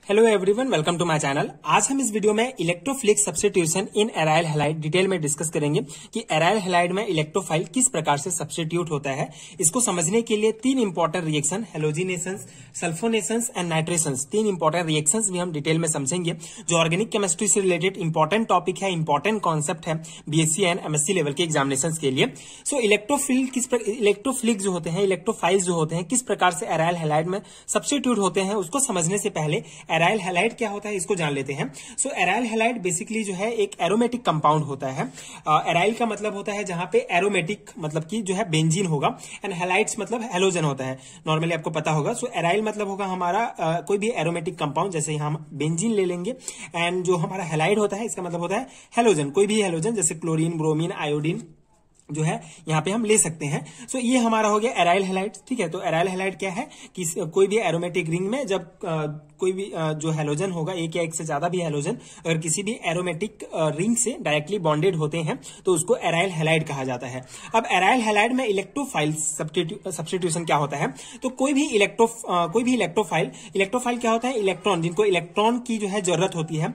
Hello everyone, welcome to my channel. आज हम इस वीडियो में electrophilic substitution in aryl halide detail में डिस्कस करेंगे कि एराइल हैलाइड में इलेक्ट्रोफाइल किस प्रकार से सब्स्टिट्यूट होता है। इसको समझने के लिए तीन इंपॉर्टेंट रिएक्शन हेलोजिनेशंस, सल्फोनेशंस एंड नाइट्रेशंस, तीन इंपॉर्टेंट रिएक्शंस भी हम डिटेल में समझेंगे जो ऑर्गेनिक केमिस्ट्री से रिलेटेड इंपॉर्टेंट टॉपिक है, इंपॉर्टेंट कॉन्सेप्ट है बीएससी एंड एमएससी लेवल के एग्जामिनेशन के लिए। सो इलेक्ट्रोफिलिक जो होते हैं, इलेक्ट्रोफाइल्स जो होते हैं, किस प्रकार से एराइल हैलाइड में सब्स्टिट्यूट होते हैं, उसको समझने से पहले एराइल हैलाइड क्या होता है इसको जान लेते हैं। सो एराइल हैलाइड बेसिकली जो है एक एरोमेटिक कंपाउंड होता है। एराइल का मतलब होता है जहां पे एरोमेटिक मतलब कि जो है बेंजीन होगा, एंड हैलाइड्स मतलब हेलोजन होता है। नॉर्मली आपको पता होगा। सो एराइल मतलब होगा हमारा कोई भी एरोमेटिक कंपाउंड, जैसे हम बेंजीन ले लेंगे, एंड जो हमारा हैलाइड होता है इसका मतलब होता है हेलोजन, कोई भी हेलोजन जैसे क्लोरीन, ब्रोमीन, आयोडीन जो है यहाँ पे हम ले सकते हैं। सो ये हमारा हो गया एराइल हैलाइड। ठीक है, तो एराइल हैलाइड क्या है कि कोई भी एरोमेटिक रिंग में जब कोई भी जो हेलोजन होगा, एक या एक से ज्यादा भी हेलोजन अगर किसी भी एरोमेटिक रिंग से डायरेक्टली बॉन्डेड होते हैं तो उसको एराइल हैलाइड कहा जाता है। अब एराइल हैलाइड में इलेक्ट्रोफाइल सब्स्टिट्यूशन क्या होता है, तो कोई भी इलेक्ट्रोफाइल क्या होता है, इलेक्ट्रॉन, जिनको इलेक्ट्रॉन की जो है जरूरत होती है,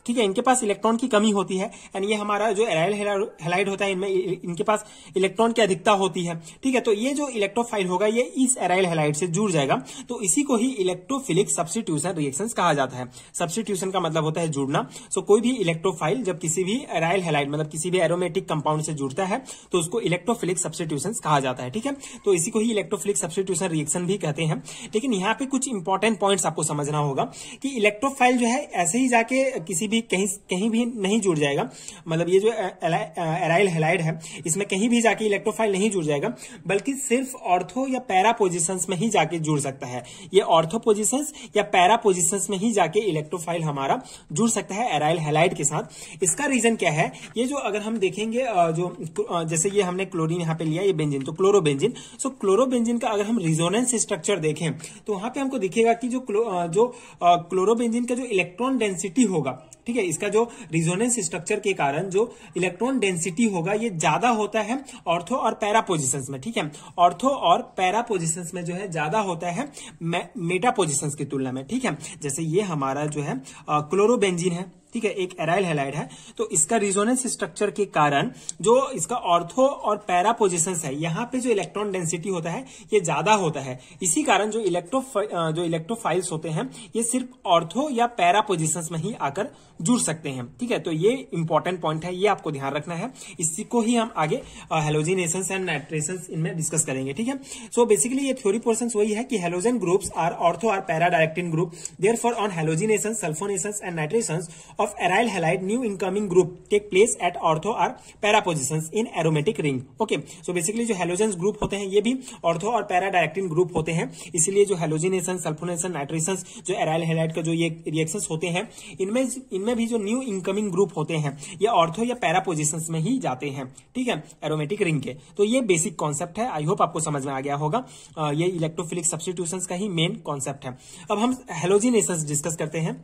ठीक है, इनके पास इलेक्ट्रॉन की कमी होती है, एंड ये हमारा जो एराइल हैलाइड होता है इनमें इनके पास इलेक्ट्रॉन की अधिकता होती है। ठीक है, तो ये जो इलेक्ट्रोफाइल होगा ये इस एराइल हैलाइड से जुड़ जाएगा, तो इसी को ही इलेक्ट्रोफिलिक सब्स्टिट्यूशन रिएक्शंस कहा जाता है। सब्स्टिट्यूशन का मतलब होता है जुड़ना। सो कोई भी इलेक्ट्रोफाइल जब किसी भी एराइल हैलाइड मतलब किसी भी एरोमेटिक कंपाउंड से जुड़ता है तो उसको इलेक्ट्रोफिलिक सब्स्टिट्यूशन कहा जाता है। ठीक है, तो इसी को ही इलेक्ट्रोफिलिक सब्स्टिट्यूशन रिएक्शन भी कहते हैं। लेकिन यहाँ पे कुछ इंपॉर्टेंट पॉइंट्स आपको समझना होगा कि इलेक्ट्रोफाइल जो है ऐसे ही जाके किसी भी कहीं भी नहीं जुड़ जाएगा। मतलब ये जो एराइल हैलाइड है इसमें कहीं भी जाके इलेक्ट्रोफाइल नहीं जुड़ जाएगा, बल्कि सिर्फ ऑर्थो या पैरा पोजीशंस में ही जाके जुड़ सकता है। ये ऑर्थो पोजीशंस या पैरा पोजीशंस में ही जाके इलेक्ट्रोफाइल हमारा जुड़ सकता है एराइल हैलाइड के साथ। इसका रीजन क्या है, ये जो अगर हम देखेंगे जो जैसे ये हमने क्लोरीन यहाँ पे लिया, ये बेंजीन, तो क्लोरोबेंजीन। सो क्लोरोबेंजीन का अगर हम रिजोनेंस स्ट्रक्चर देखें तो वहां पे हमको दिखेगा कि जो क्लोरोबेंजीन का जो इलेक्ट्रॉन डेंसिटी होगा, ठीक है, इसका जो रिजोनेंस स्ट्रक्चर के कारण जो इलेक्ट्रॉन डेंसिटी होगा ये ज्यादा होता है ऑर्थो और पैरा पोजीशंस में। ठीक है, ऑर्थो और पैरा पोजीशंस में जो है ज्यादा होता है मेटा पोजीशंस की तुलना में। ठीक है, जैसे ये हमारा जो है क्लोरोबेंजीन है, ठीक है, एक एराइल हैलाइड है, तो इसका रिजोनेंस स्ट्रक्चर के कारण जो इसका ऑर्थो और पैरा पोजीशंस है यहाँ पे जो इलेक्ट्रॉन डेंसिटी होता है ये ज्यादा होता है। इसी कारण जो इलेक्ट्रोफाइल्स होते हैं ये सिर्फ ऑर्थो या पैरा पोजीशंस में ही आकर जुड़ सकते हैं। ठीक है, तो ये इंपॉर्टेंट पॉइंट है, ये आपको ध्यान रखना है। इसी को ही हम आगे हेलोजिनेशंस एंड नाइट्रेशंस इनमें डिस्कस करेंगे। ठीक है, सो बेसिकली ये थ्योरी पोर्शंस वही है कि हेलोजन ग्रुप्स आर ऑर्थो और para directing group, therefore on halogenations, sulphonations and nitrations of aryl halide new incoming group take place at ortho or para positions in aromatic ring. Okay, so basically जो halogens group होते हैं ये भी ortho और para directing group होते हैं, इसीलिए जो halogenation, sulfonation, nitrations जो aryl halide का जो ये reactions होते हैं इनमें भी जो new incoming group होते हैं ये ortho या para positions में ही जाते हैं। ठीक है, aromatic ring के। तो ये बेसिक कॉन्सेप्ट है, आई होप आपको समझ में आ गया होगा। ये इलेक्ट्रोफिलिक सब्स्टिट्यूशंस का ही मेन कॉन्सेप्ट है। अब हम हेलोजिनेशंस डिस्कस करते हैं,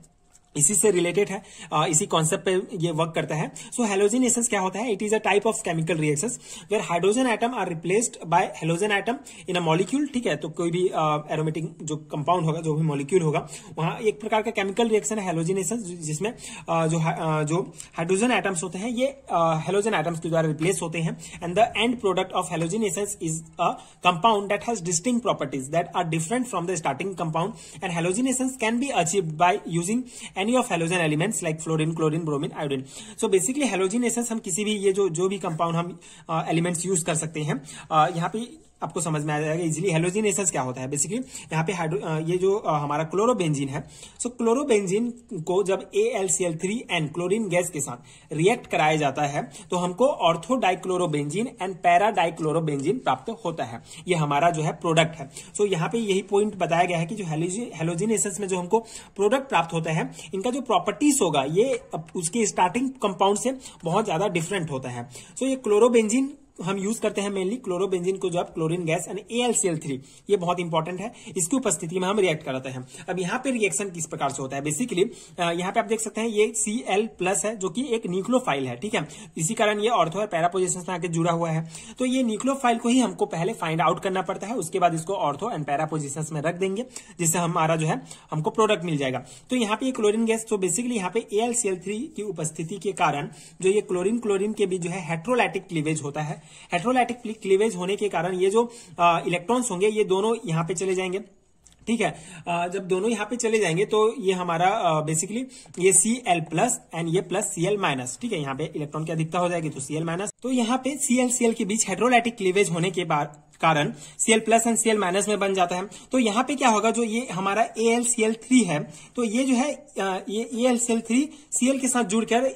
इसी से रिलेटेड है, इसी कॉन्सेप्ट पे ये वर्क करता है। सो हेलोजिनेशंस क्या होता है, it is a type of chemical reactions where hydrogen atom are replaced by halogen atom in a molecule. ठीक है, तो कोई भी एरोमेटिक जो कंपाउंड होगा, जो भी मॉलिक्यूल होगा, वहां एक प्रकार का केमिकल रिएक्शन है हेलोजिनेशंस, जिसमें जो हाइड्रोजन एटम्स होते हैं ये हेलोजन एटम्स के द्वारा रिप्लेस होते हैं, and the end product of halogenations is a compound that has distinct properties that are different from the starting compound, and halogenations can be achieved by using any of halogen elements like fluorine, chlorine, bromine, iodine. So basically halogenations हम किसी भी ये जो भी compound हम elements use कर सकते हैं। यहाँ पे आपको समझ में आ जाएगा इजीली हेलोजिनेशंस क्या होता है। बेसिकली यहाँ पे ये जो हमारा क्लोरोबेंजीन है, सो क्लोरोबेंजीन को जब AlCl3n क्लोरीन गैस के साथ रिएक्ट कराया जाता है तो हमको ortho dichlorobenzene and para dichlorobenzene प्राप्त होता है। ये हमारा जो है प्रोडक्ट है। सो यहाँ पे यही पॉइंट बताया गया है कि जो हेलोजिनेशंस में जो हमको प्रोडक्ट प्राप्त होता है इनका जो प्रॉपर्टीज होगा ये उसके स्टार्टिंग कंपाउंड से बहुत ज्यादा डिफरेंट होता है। सो ये क्लोरोबेंजीन हम यूज करते हैं मेनली क्लोरोबेंजीन को, जो आप क्लोरीन गैस यानी AlCl3, ये बहुत इंपॉर्टेंट है, इसकी उपस्थिति में हम रिएक्ट कराते हैं। अब यहाँ पे रिएक्शन किस प्रकार से होता है, बेसिकली यहाँ पे आप देख सकते हैं ये Cl+ है जो कि एक न्यूक्लियोफाइल है, ठीक है। इसी कारण ये ऑर्थो और पैरा पोजीशन में आके जुड़ा हुआ है। तो ये न्यूक्लियोफाइल को ही हमको पहले फाइंड आउट करना पड़ता है, उसके बाद इसको ऑर्थो एंड पैरा पोजीशन में रख देंगे, जिससे हमारा जो है हमको प्रोडक्ट मिल जाएगा। तो यहाँ पे क्लोरीन गैस, तो बेसिकली यहाँ पे AlCl3 की उपस्थिति के कारण जो ये क्लोरीन के बीच जो है हेट्रोलाइटिक क्लीवेज होता है। हेट्रोलाइटिक क्लीवेज होने के कारण ये जो इलेक्ट्रॉन्स होंगे ये दोनों यहाँ पे चले जाएंगे, ठीक है। जब दोनों यहाँ पे चले जाएंगे तो ये हमारा बेसिकली ये Cl+ एंड ये प्लस Cl-, ठीक है। यहाँ पे इलेक्ट्रॉन की अधिकता हो जाएगी तो Cl-। तो यहाँ पे Cl के बीच हेट्रोलाइटिक क्लीवेज होने के बाद कारण Cl+ एंड Cl- में बन जाता है। तो यहाँ पे क्या होगा, जो ये हमारा AlCl3 है, तो ये जो है ये AlCl3 Cl के साथ जुड़कर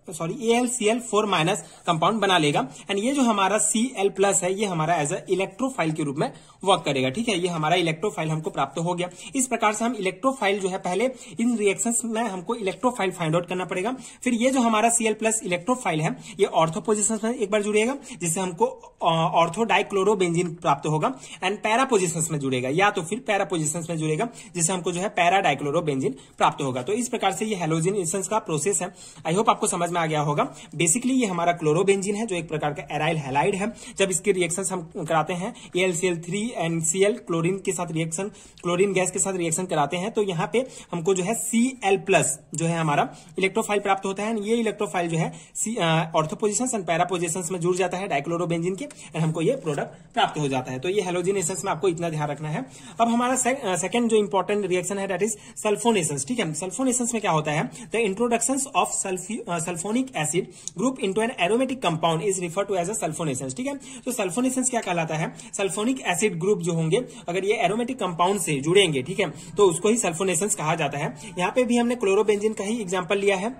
AlCl4- कंपाउंड बना लेगा एंड ये जो हमारा Cl+ है ये हमारा एज अ इलेक्ट्रोफाइल के रूप में वर्क करेगा, ठीक है। ये हमारा इलेक्ट्रोफाइल हमको प्राप्त हो गया। इस प्रकार से हम इलेक्ट्रोफाइल जो है, पहले इन रिएक्शंस में हमको इलेक्ट्रोफाइल फाइंड आउट करना पड़ेगा। फिर ये जो हमारा Cl+ इलेक्ट्रोफाइल है ये ऑर्थो पोजीशन में एक बार जुड़ेगा, जिससे हमको ऑर्थो डाइक्लोरोबेंजीन प्राप्त होगा एंड पैरा पोजीशंस में जुड़ेगा, या तो फिर पैरा पोजीशंस में जुड़ेगा, जिससे हमको जो है पैरा डाइक्लोरोबेंजीन प्राप्त होगा। तो इस प्रकार से ये हैलोजनेशन का प्रोसेस है। आई होप आपको समझ में आ गया होगा। बेसिकली ये हमारा क्लोरोबेंजीन है जो एक प्रकार का एराइल हैलाइड है। जब इसके रिएक्शंस हम कराते हैं AlCl3 एंड Cl क्लोरीन के साथ रिएक्शन, क्लोरीन गैस के साथ रिएक्शन कराते हैं, तो यहाँ पे हमको जो है Cl+ जो है हमारा इलेक्ट्रोफाइल प्राप्त होता है। ये इलेक्ट्रोफाइल जो है ortho positions and para positions में जुड़ जाता है डाइक्लोरोबेंजीन के एंड हमको ये प्रोडक्ट प्राप्त हो जाता है। तो ये हैलोजनेशन में आपको इतना ध्यान रखना है। अब हमारा सेकंड जो इंपॉर्टेंट रिएक्शन है दैट इज सल्फोनेशन, ठीक है। सल्फोनेशन में क्या होता है, the introduction of sulphonic acid group into an aromatic compound is refer to as a sulphonation, ठीक है। तो सल्फोनेशन क्या कहलाता है, सल्फोनिक एसिड ग्रुप जो होंगे अगर ये एरोमेटिक कंपाउंड से जुड़ेंगे, ठीक है, तो उसको ही सल्फोनेशन कहा जाता है। यहाँ पे भी हमने क्लोरोबेंजीन का ही एग्जांपल लिया है,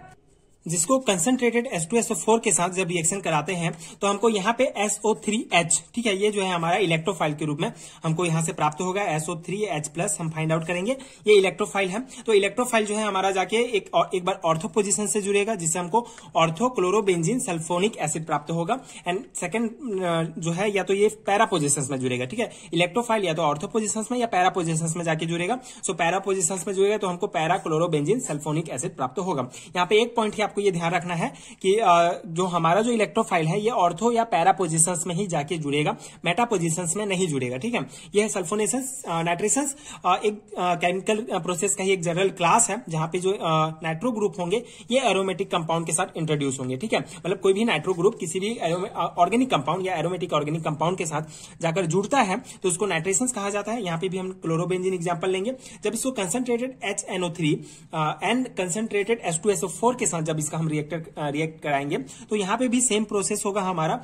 जिसको कंसंट्रेटेड H2SO4 के साथ जब रिएक्शन कराते हैं तो हमको यहाँ पे SO3H, ठीक है, ये जो है हमारा इलेक्ट्रोफाइल के रूप में हमको यहाँ से प्राप्त होगा। SO3H+ हम फाइंड आउट करेंगे, ये इलेक्ट्रोफाइल है। तो इलेक्ट्रोफाइल जो है हमारा जाके एक बार ऑर्थो पोजीशन से जुड़ेगा, जिससे हमको ऑर्थो क्लोरोबेंजीन सल्फोनिक एसिड प्राप्त होगा एंड सेकंड जो है या तो ये पैरा पोजीशन में जुड़ेगा, ठीक है। इलेक्ट्रोफाइल या तो ऑर्थो पोजीशन में या पैरा पोजीशन में जाके जुड़ेगा। सो पैरा पोजीशन में जुड़ेगा तो हमको पैरा क्लोरोबेंजीन सल्फोनिक एसिड प्राप्त होगा। यहाँ पे एक पॉइंट आपको ये ध्यान रखना है कि जो हमारा जो इलेक्ट्रोफाइल है ये ऑर्थो या पैरा पोजीशंस में ही जाके जुड़ेगा, मेटा पोजीशंस में नहीं जुड़ेगा, ठीक है। ये है सल्फोनेशन। नाइट्रेशन एक केमिकल प्रोसेस का ही एक जनरल क्लास है, जहां पे जो नाइट्रो ग्रुप होंगे ये एरोमेटिक कंपाउंड के साथ इंट्रोड्यूस होंगे, ठीक है। मतलब कोई भी नाइट्रो ग्रुप किसी भी ऑर्गेनिक कंपाउंड या एरोमेटिक ऑर्गेनिक कंपाउंड के साथ जाकर जुड़ता है तो उसको नाइट्रेशन कहा जाता है। यहाँ पे भी हम क्लोरोबेंजीन एग्जांपल लेंगे। जब इसको concentrated HNO3 and concentrated H2SO4 के साथ जब इसका हम रिएक्ट कराएंगे तो यहाँ पे भी सेम प्रोसेस होगा हमारा।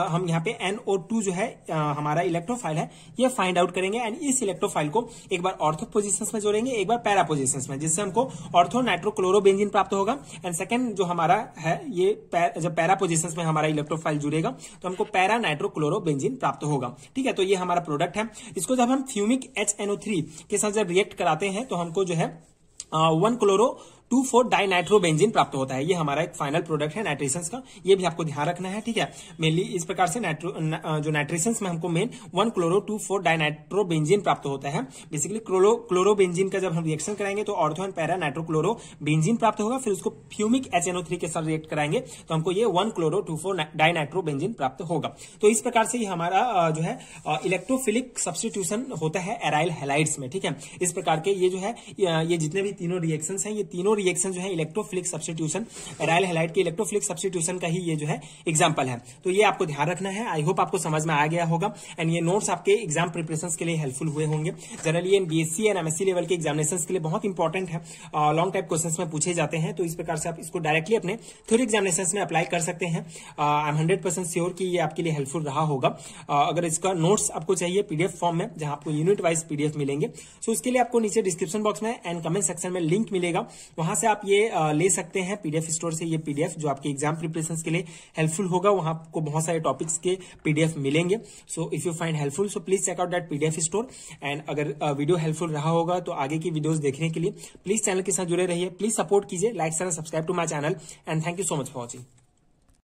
हम यहाँ पे NO2 जो है हमारा इलेक्ट्रोफाइल है ये फाइंड आउट करेंगे एंड इस इलेक्ट्रोफाइल को एक बार ऑर्थो पोजीशंस में जोड़ेंगे, एक बार पैरा पोजीशंस में, जिससे हमको ऑर्थो नाइट्रोक्लोरोबेंजीन प्राप्त होगा एंड सेकंड जो हमारा है ये जब पैरा पोजीशंस में हमारा इलेक्ट्रोफाइल जुड़ेगा तो हमको पैरा नाइट्रोक्लोरोबेंजीन प्राप्त होगा, ठीक है। तो ये हमारा प्रोडक्ट है। इसको जब हम फ्यूमिक HNO3 के साथ जब रिएक्ट कराते हैं तो हमको जो है 1-chloro-2,4 डाइनाइट्रोबेंजीन प्राप्त होता है। ये हमारा एक फाइनल प्रोडक्ट है नाइट्रेशंस का, ये भी आपको ध्यान रखना है, ठीक है। मेनली इस प्रकार से जो नाइट्रेशंस में हमको मेन 1-chloro-2,4 डाइनाइट्रोबेंजीन प्राप्त होता है। बेसिकली क्लोरोबेंजीन का जब हम रिएक्शन कराएंगे तो ऑर्थो एंड पैरा नाइट्रोक्लोरोबेंजीन प्राप्त होगा। फिर उसको फ्यूमिक HNO3 के साथ रिएक्ट कराएंगे तो हमको ये 1-chloro-2,4 डाइनाइट्रोबेंजीन प्राप्त होगा। तो इस प्रकार से ये हमारा जो है इलेक्ट्रोफिलिक सब्स्टिट्यूशन होता है एराइल हैलाइड्स में, ठीक है। इस प्रकार के ये जो है ये जितने भी तीनों रिएक्शंस हैं ये तीनों रिएक्शन जो है इलेक्ट्रोफिलिक सब्स्टिट्यूशन, एराइल हैलाइड के इलेक्ट्रोफिलिक सब्स्टिट्यूशन का ही ये जो है एग्जांपल है। तो ये आपको ध्यान रखना है। आई होप आपको समझ में आ गया होगा एंड ये नोट्स आपके एग्जाम प्रिपरेशन के लिए हेल्पफुल हुए होंगे। Generally BSc and MSc level के एग्जामिनेशन के लिए बहुत इंपॉर्टेंट है, लॉन्ग टाइप क्वेश्चन में पूछे जाते हैं। तो इस प्रकार से आप इसको डायरेक्टली अपने थ्योरी एग्जामिनेशन में अप्लाई कर सकते हैं। आई एम 100% श्योर कि ये आपके लिए हेल्पफुल रहा होगा। अगर इसका नोट्स आपको चाहिए PDF फॉर्म में जहां आपको यूनिट वाइज PDF मिलेंगे, सो उसके लिए आपको नीचे डिस्क्रिप्शन बॉक्स में एंड कमेंट सेक्शन में लिंक मिलेगा, वहां से आप ये ले सकते हैं PDF स्टोर से। ये PDF जो आपके एग्जाम प्रिपरेशन के लिए हेल्पफुल होगा, वहां आपको बहुत सारे टॉपिक्स के PDF मिलेंगे। So if you find helpful so please check out that PDF store. And अगर वीडियो हेल्पफुल रहा होगा तो आगे की वीडियोस देखने के लिए प्लीज चैनल के साथ जुड़े रहिए। प्लीज सपोर्ट कीजिए, like share subscribe to my channel and thank you so much for watching.